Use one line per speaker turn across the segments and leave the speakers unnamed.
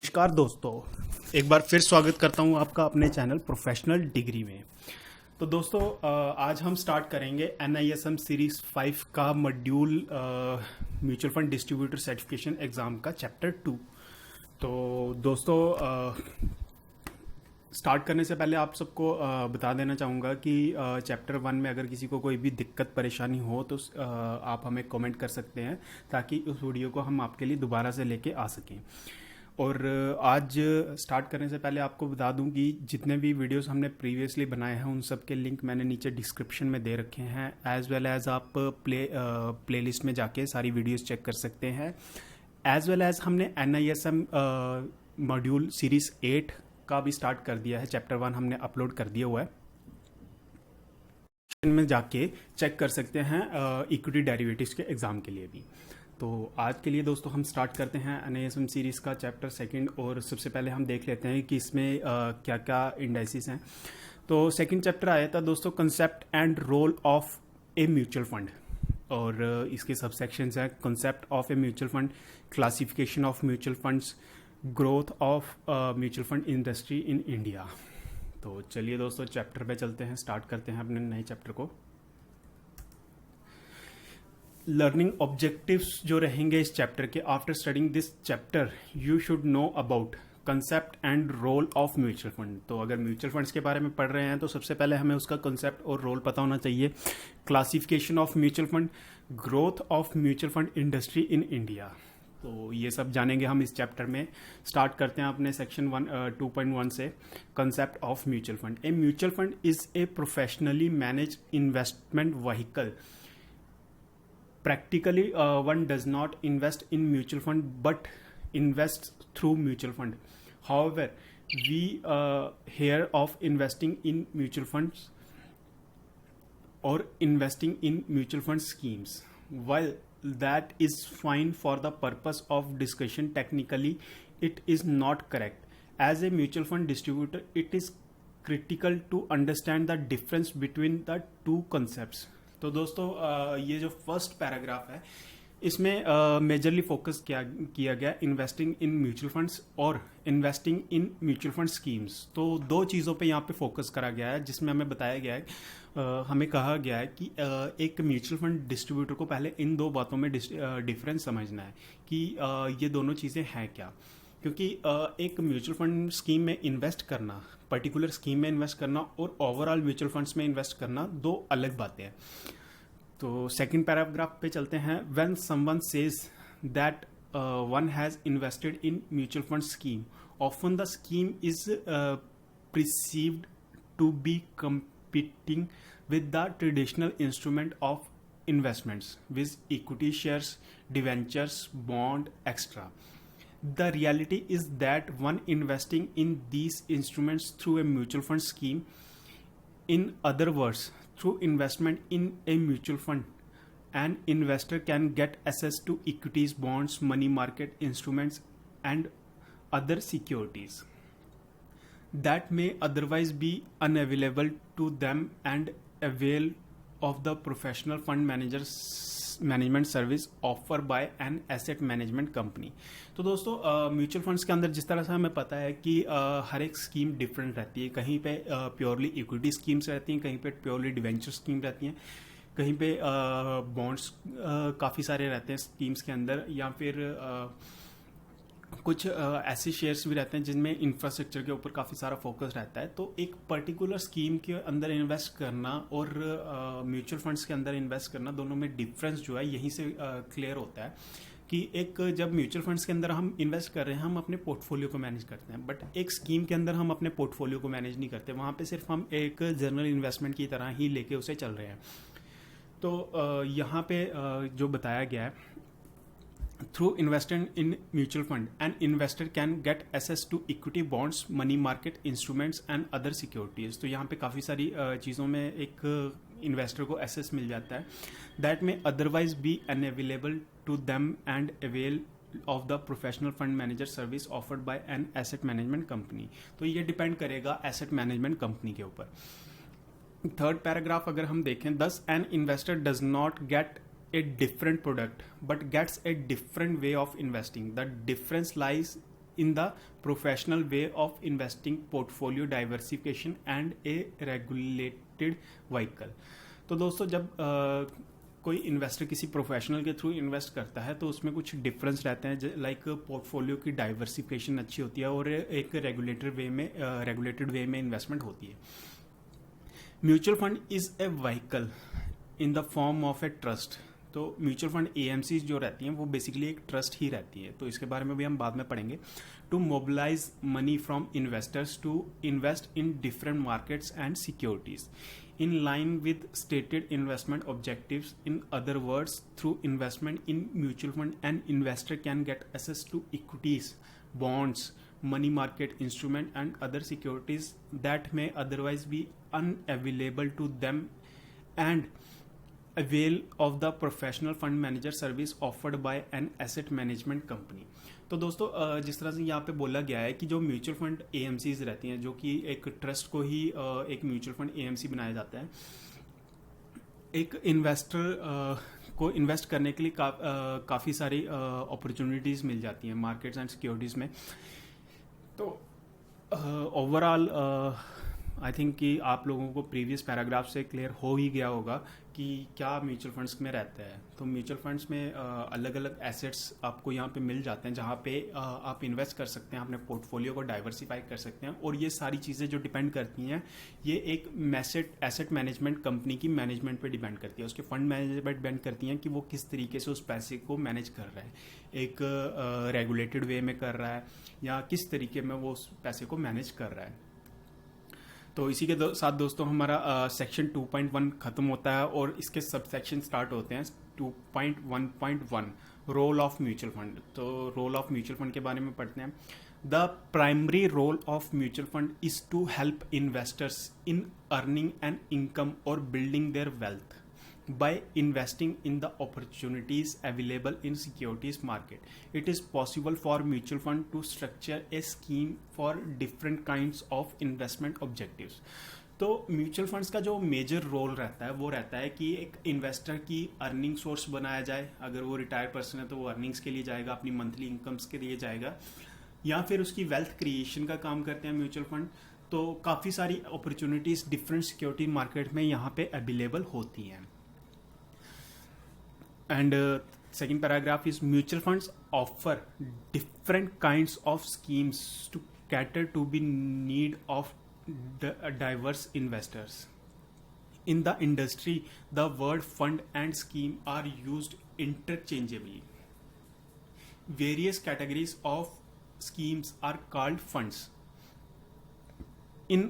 नमस्कार दोस्तों, एक बार फिर स्वागत करता हूं आपका अपने चैनल प्रोफेशनल डिग्री में। तो दोस्तों आज हम स्टार्ट करेंगे NISM सीरीज 5 का module mutual fund distributor certification exam का चैप्टर 2। तो दोस्तों स्टार्ट करने से पहले आप सबको बता देना चाहूँगा कि चैप्टर 1 में अगर किसी को कोई भी दिक्कत परेशानी हो तो आप हमें कमेंट कर सकते हैं ताकि उस वीडियो को हम आपके लिए दोबारा से लेके आ सकें। और आज स्टार्ट करने से पहले आपको बता दूं कि जितने भी वीडियोस हमने प्रीवियसली बनाए हैं उन सब के लिंक मैंने नीचे डिस्क्रिप्शन में दे रखे हैं, एज वेल एज आप प्लेलिस्ट में जाके सारी वीडियोस चेक कर सकते हैं। एज वेल एज हमने NISM मॉड्यूल सीरीज 8 का भी स्टार्ट कर दिया है। चैप्टर 1 हमने अपलोड कर दिया हुआ है, में जाके चेक कर सकते हैं इक्विटी डेरिवेटिव्स के एग्जाम के लिए भी। तो आज के लिए दोस्तों हम स्टार्ट करते हैं NISM सीरीज़ का चैप्टर 2 और सबसे पहले हम देख लेते हैं कि इसमें क्या क्या इंडाइसिस हैं। तो सेकंड चैप्टर आया था दोस्तों, concept and role of a mutual fund, और इसके सब सेक्शंस हैं। Concept of a mutual fund, classification of mutual funds, growth of mutual fund industry in India. तो चलिए दोस्तों चैप्टर पे चलते हैं, स्टार्ट करते हैं अपने नए चैप्टर को। लर्निंग ऑब्जेक्टिव्स जो रहेंगे इस चैप्टर के, after studying this chapter you should know about concept and role of mutual fund. तो अगर म्यूचुअल फंड्स के बारे में पढ़ रहे हैं तो सबसे पहले हमें उसका कंसेप्ट और रोल पता होना चाहिए। Classification of mutual fund, growth of mutual fund industry in India, तो ये सब जानेंगे हम इस चैप्टर में। स्टार्ट करते हैं अपने सेक्शन 2.1 से, concept of mutual fund. A mutual fund is a professionally manage investment vehicle. Practically, one does not invest in mutual fund but invests through mutual fund. However, we hear of investing in mutual funds or investing in mutual fund schemes. While that is fine for the purpose of discussion, technically it is not correct. As a mutual fund distributor, it is critical to understand the difference between the two concepts. तो दोस्तों ये जो first paragraph है इसमें majorly focus किया गया investing in mutual funds और investing in mutual fund schemes. तो दो चीज़ों पे यहाँ पे फोकस करा गया है, जिसमें हमें बताया गया है, हमें कहा गया है कि एक म्यूचुअल फंड डिस्ट्रीब्यूटर को पहले इन दो बातों में डिफरेंस समझना है कि ये दोनों चीज़ें हैं क्या। क्योंकि एक म्यूचुअल फंड स्कीम में इन्वेस्ट करना, पर्टिकुलर स्कीम में इन्वेस्ट करना और ओवरऑल म्यूचुअल फंड्स में इन्वेस्ट करना दो अलग बातें हैं। तो सेकंड पैराग्राफ पे चलते हैं। When someone says that one has invested in mutual fund scheme, often the scheme is perceived to be competing with the traditional instrument of investments with equity shares, debentures, bond, etc. The reality is that one investing in these instruments through a mutual fund scheme, in other words, through investment in a mutual fund, an investor can get access to equities, bonds, money market instruments, and other securities that may otherwise be unavailable to them and avail of the professional fund management service offered by an asset management company। तो दोस्तों mutual funds के अंदर जिस तरह से हमें पता है कि हर एक स्कीम डिफरेंट रहती है। कहीं पे प्योरली इक्विटी स्कीम्स रहती हैं, कहीं पे प्योरली डिवेंचर स्कीम रहती हैं, कहीं पे बॉन्ड्स काफ़ी सारे रहते हैं स्कीम्स के अंदर, या फिर कुछ ऐसे शेयर्स भी रहते हैं जिनमें इंफ्रास्ट्रक्चर के ऊपर काफ़ी सारा फोकस रहता है। तो एक पर्टिकुलर स्कीम के अंदर इन्वेस्ट करना और म्यूचुअल फंड्स के अंदर इन्वेस्ट करना, दोनों में डिफरेंस जो है यहीं से क्लियर होता है कि एक जब म्यूचुअल फंड्स के अंदर हम इन्वेस्ट कर रहे हैं हम अपने पोर्टफोलियो को मैनेज करते हैं, बट एक स्कीम के अंदर हम अपने पोर्टफोलियो को मैनेज नहीं करते, वहाँ पे सिर्फ हम एक जनरल इन्वेस्टमेंट की तरह ही लेके उसे चल रहे हैं। तो यहाँ पे जो बताया गया है, through investment in mutual fund, an investor can get access to equity, bonds, money market instruments and other securities। तो यहाँ पे काफ़ी सारी चीज़ों में एक इन्वेस्टर को एक्सेस मिल जाता है, that may otherwise be unavailable to them and avail of the professional fund manager service offered by an asset management company। तो ये डिपेंड करेगा एसेट मैनेजमेंट कंपनी के ऊपर। थर्ड पैराग्राफ अगर हम देखें, thus an investor does not get a different product but gets a different way of investing. The difference lies in the professional way of investing, portfolio diversification and a regulated vehicle. तो दोस्तों जब कोई investor किसी professional के through invest करता है तो उसमें कुछ डिफरेंस रहते हैं, लाइक पोर्टफोलियो की डाइवर्सिफिकेशन अच्छी होती है और एक रेगुलेटेड वे में इन्वेस्टमेंट होती है. Mutual fund is a vehicle in the form of a trust. तो म्यूचुअल फंड एएमसी जो रहती हैं वो बेसिकली एक ट्रस्ट ही रहती है, तो इसके बारे में भी हम बाद में पढ़ेंगे. To mobilise money from investors to invest in different markets and securities in line with stated investment objectives. In other words, through investment in mutual fund, an investor can get access to equities, bonds, money market instrument and other securities that may otherwise be unavailable to them and avail of the professional fund manager service offered by an asset management company. तो दोस्तों जिस तरह से यहाँ पे बोला गया है कि जो म्यूचुअल फंड एएमसीज रहती हैं, जो कि एक ट्रस्ट को ही एक म्यूचुअल फंड एएमसी बनाया जाता है, एक इन्वेस्टर को इन्वेस्ट करने के लिए काफ़ी सारी अपॉर्चुनिटीज़ मिल जाती हैं मार्केट्स एंड सिक्योरिटीज़ में. तो ओवरऑल आई थिंक कि आप लोगों को प्रीवियस पैराग्राफ से क्लियर हो ही गया होगा कि क्या म्यूचुअल फंड्स में रहता है. तो म्यूचुअल फंड्स में अलग अलग एसेट्स आपको यहाँ पे मिल जाते हैं जहाँ पे आप इन्वेस्ट कर सकते हैं, अपने पोर्टफोलियो को डाइवर्सिफाई कर सकते हैं. और ये सारी चीज़ें जो डिपेंड करती हैं ये एक एसेट मैनेजमेंट कंपनी की मैनेजमेंट पे डिपेंड करती है, उसके फंड मैनेजमेंट पे डिपेंड करती हैं कि वो किस तरीके से उस पैसे को मैनेज कर रहा है, एक रेगुलेटेड वे में कर रहा है या किस तरीके में वो उस पैसे को मैनेज कर रहा है. तो इसी के साथ दोस्तों हमारा सेक्शन 2.1 खत्म होता है और इसके सब सेक्शन स्टार्ट होते हैं 2.1.1 रोल ऑफ म्यूचुअल फंड. तो रोल ऑफ म्यूचुअल फंड के बारे में पढ़ते हैं. The primary role of mutual fund is to help investors in earning an income और building their wealth by investing in the opportunities available in securities market. It is possible for mutual fund to structure a scheme for different kinds of investment objectives. तो mutual funds का जो major role रहता है वो रहता है कि एक इन्वेस्टर की अर्निंग सोर्स बनाया जाए. अगर वो रिटायर्ड पर्सन है तो वो अर्निंग्स के लिए जाएगा, अपनी मंथली इनकम्स के लिए जाएगा, या फिर उसकी वेल्थ क्रिएशन का काम करते हैं म्यूचुअल फंड. तो काफ़ी सारी अपॉर्चुनिटीज़ डिफरेंट सिक्योरिटी मार्केट में यहाँ पे अवेलेबल होती हैं. And second paragraph is mutual funds offer different kinds of schemes to cater to the need of diverse investors. In the industry, the word fund and scheme are used interchangeably. Various categories of schemes are called funds. In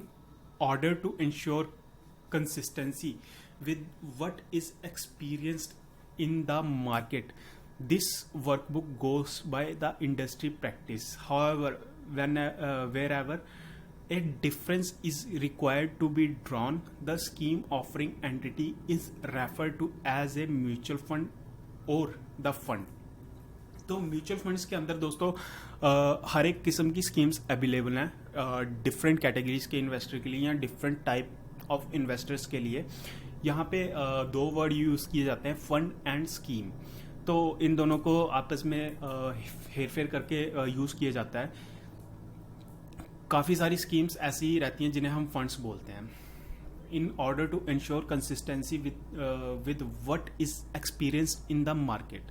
order to ensure consistency with what is experienced in the market, this workbook goes by the industry practice. However, wherever a difference is required to be drawn, the scheme offering entity is referred to as a mutual fund or the fund. तो mutual funds के अंदर दोस्तों हर एक किस्म की schemes available हैं different categories के investor के लिए या डिफरेंट टाइप ऑफ इन्वेस्टर्स के लिए. यहाँ पे दो वर्ड यूज़ किए जाते हैं, फंड एंड स्कीम. तो इन दोनों को आपस में हेरफेर करके यूज़ किया जाता है. काफ़ी सारी स्कीम्स ऐसी रहती हैं जिन्हें हम फंड्स बोलते हैं. In order to ensure consistency with what is experienced in the market.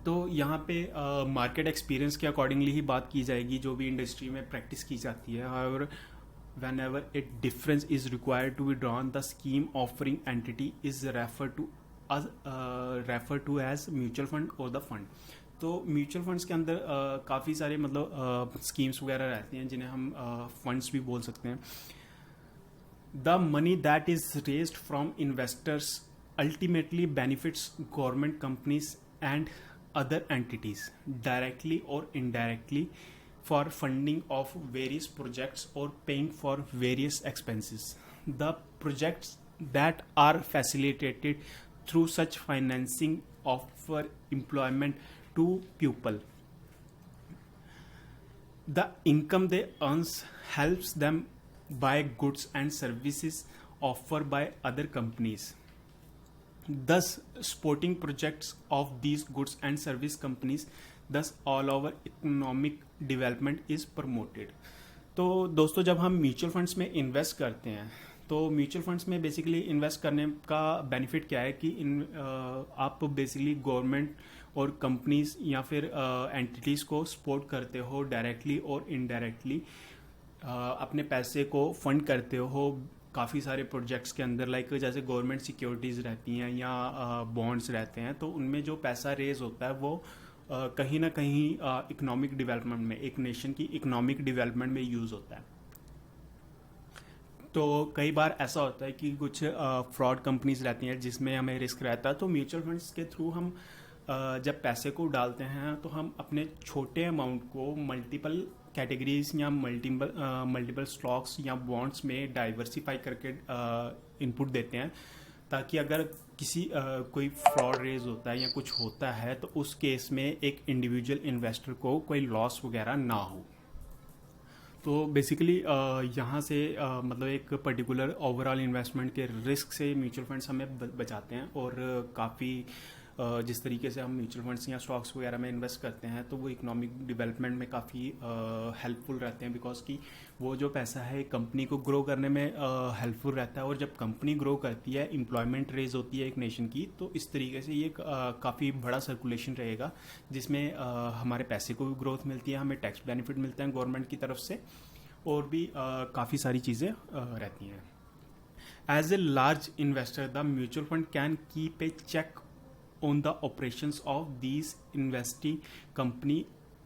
तो यहाँ पे मार्केट एक्सपीरियंस के अकॉर्डिंगली ही बात की जाएगी जो भी इंडस्ट्री में प्रैक्टिस की जाती है. और whenever a difference is required to be drawn, the scheme offering entity is referred to as mutual fund or the fund. तो म्यूचुअल फंड्स के अंदर काफ़ी सारे मतलब स्कीम्स वगैरह रहती हैं जिन्हें हम फंड्स भी बोल सकते हैं. The money that is raised from investors ultimately benefits government companies and other entities directly और indirectly for funding of various projects or paying for various expenses. The projects that are facilitated through such financing offer employment to people. The income they earn helps them buy goods and services offered by other companies. Thus, supporting projects of these goods and service companies, thus all our economic development is promoted. तो दोस्तों जब हम mutual funds में invest करते हैं तो mutual funds में basically invest करने का बेनिफिट क्या है कि आप बेसिकली गवर्नमेंट और कंपनीज या फिर एंटिटीज़ को सपोर्ट करते हो डायरेक्टली और इनडायरेक्टली, अपने पैसे को फंड करते हो काफ़ी सारे प्रोजेक्ट्स के अंदर, लाइक जैसे गवर्नमेंट सिक्योरिटीज़ रहती हैं या बॉन्ड्स रहते हैं, तो उनमें जो पैसा रेज होता है वो कहीं ना कहीं इकोनॉमिक डेवलपमेंट में, एक नेशन की इकोनॉमिक डेवलपमेंट में यूज़ होता है। तो कई बार ऐसा होता है कि कुछ फ्रॉड कंपनीज रहती हैं जिसमें हमें रिस्क रहता है, तो म्यूचुअल फंड्स के थ्रू हम जब पैसे को डालते हैं तो हम अपने छोटे अमाउंट को मल्टीपल कैटेगरीज या मल्टीपल स्टॉक्स या बॉन्ड्स में डाइवर्सिफाई करके इनपुट देते हैं, ताकि अगर किसी कोई फ्रॉड रेज होता है या कुछ होता है तो उस केस में एक इंडिविजुअल इन्वेस्टर को कोई लॉस वगैरह ना हो। तो बेसिकली यहाँ से मतलब एक पर्टिकुलर ओवरऑल इन्वेस्टमेंट के रिस्क से म्यूचुअल फंड्स हमें बचाते हैं, और काफ़ी जिस तरीके से हम म्यूचुअल फंड्स या स्टॉक्स वगैरह में इन्वेस्ट करते हैं तो वो इकोनॉमिक डेवलपमेंट में काफ़ी हेल्पफुल रहते हैं, बिकॉज कि वो जो पैसा है कंपनी को ग्रो करने में हेल्पफुल रहता है, और जब कंपनी ग्रो करती है, एम्प्लॉयमेंट रेज होती है एक नेशन की, तो इस तरीके से ये काफ़ी बड़ा सर्कुलेशन रहेगा जिसमें हमारे पैसे को भी ग्रोथ मिलती है, हमें टैक्स बेनिफिट मिलते हैं गवर्नमेंट की तरफ से, और भी काफ़ी सारी चीज़ें रहती हैं। As a large investor the mutual fund can keep a check on the operations of these investing company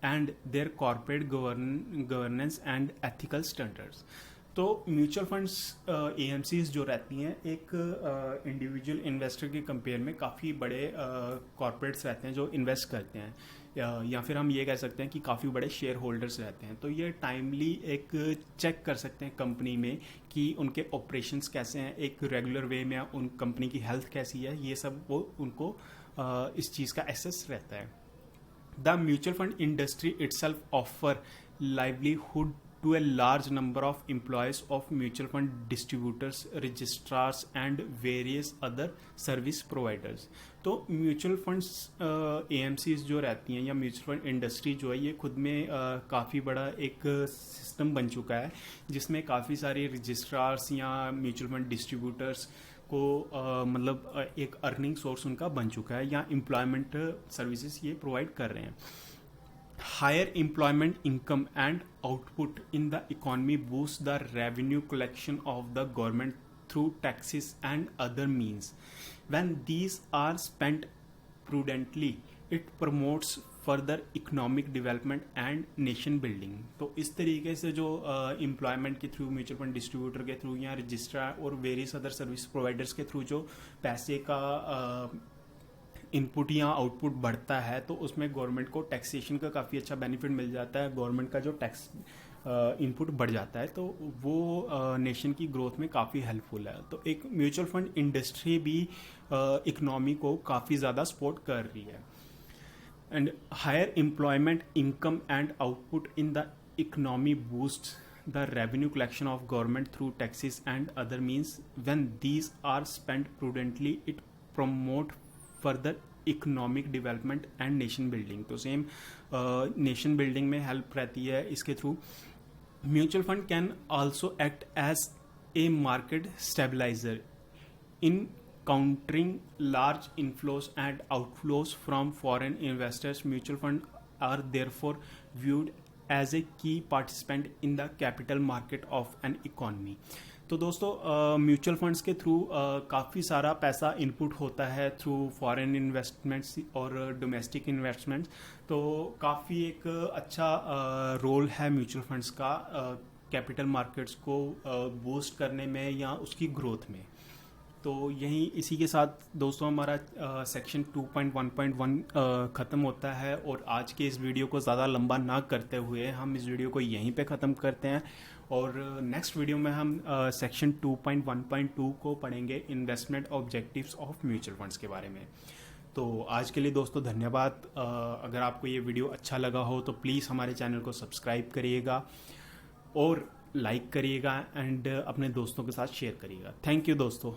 and their corporate governance and ethical standards. तो म्यूचुअल फंड्स AMCs जो रहती हैं एक इंडिविजुअल इन्वेस्टर के कंपेयर में काफ़ी बड़े corporates रहते हैं जो इन्वेस्ट करते हैं, या फिर हम ये कह सकते हैं कि काफ़ी बड़े शेयर होल्डर्स रहते हैं। तो ये टाइमली एक चेक कर सकते हैं कंपनी में कि उनके ऑपरेशंस कैसे हैं, एक रेगुलर वे में उन कंपनी की हेल्थ कैसी है, ये सब वो उनको इस चीज़ का एक्सेस रहता है। The mutual fund industry itself offer livelihood to a large number of employees of mutual fund distributors, registrars and various other service providers. तो म्यूचुअल फंड्स AMCs जो रहती हैं या म्यूचुअल फंड इंडस्ट्री जो है ये खुद में काफ़ी बड़ा एक सिस्टम बन चुका है जिसमें काफ़ी सारे रजिस्ट्रार्स या म्यूचुअल फंड डिस्ट्रीब्यूटर्स को मतलब एक अर्निंग सोर्स उनका बन चुका है, या एम्प्लॉयमेंट सर्विसेज ये प्रोवाइड कर रहे हैं। Higher employment income and output in the economy boosts the revenue collection of the government through taxes and other means. When these are spent prudently, it promotes further economic development and nation building. तो इस तरीके से जो employment के through, mutual fund distributor के through या registrar और various other service providers के थ्रू जो पैसे का इनपुट या आउटपुट बढ़ता है तो उसमें गवर्नमेंट को टैक्सेशन का काफ़ी अच्छा बेनिफिट मिल जाता है, गवर्नमेंट का जो टैक्स इनपुट बढ़ जाता है तो वो नेशन की ग्रोथ में काफ़ी हेल्पफुल है। तो एक म्यूचुअल फंड इंडस्ट्री भी इकोनॉमी को काफ़ी ज़्यादा सपोर्ट कर रही है। And higher employment income and output in the economy boost the revenue collection of government through taxes and other means. When these are spent prudently, it promote further economic development and nation building. तो same nation building में help रहती है इसके थ्रू। Mutual fund can also act as a market stabiliser in countering large inflows and outflows from foreign investors. Mutual fund are therefore viewed as a key participant in the capital market of an economy. तो दोस्तों mutual funds के through काफ़ी सारा पैसा input होता है through foreign investments और domestic investments. तो काफ़ी एक अच्छा रोल है म्यूचुअल फंड्स का कैपिटल मार्केट्स को बूस्ट करने में या उसकी ग्रोथ में। तो यही इसी के साथ दोस्तों हमारा सेक्शन 2.1.1 ख़त्म होता है, और आज के इस वीडियो को ज़्यादा लंबा ना करते हुए हम इस वीडियो को यहीं पे ख़त्म करते हैं, और नेक्स्ट वीडियो में हम सेक्शन 2.1.2 को पढ़ेंगे, investment objectives of mutual funds के बारे में। तो आज के लिए दोस्तों धन्यवाद। अगर आपको ये वीडियो अच्छा लगा हो तो प्लीज़ हमारे चैनल को सब्सक्राइब करिएगा और लाइक करिएगा एंड अपने दोस्तों के साथ शेयर करिएगा। थैंक यू दोस्तों।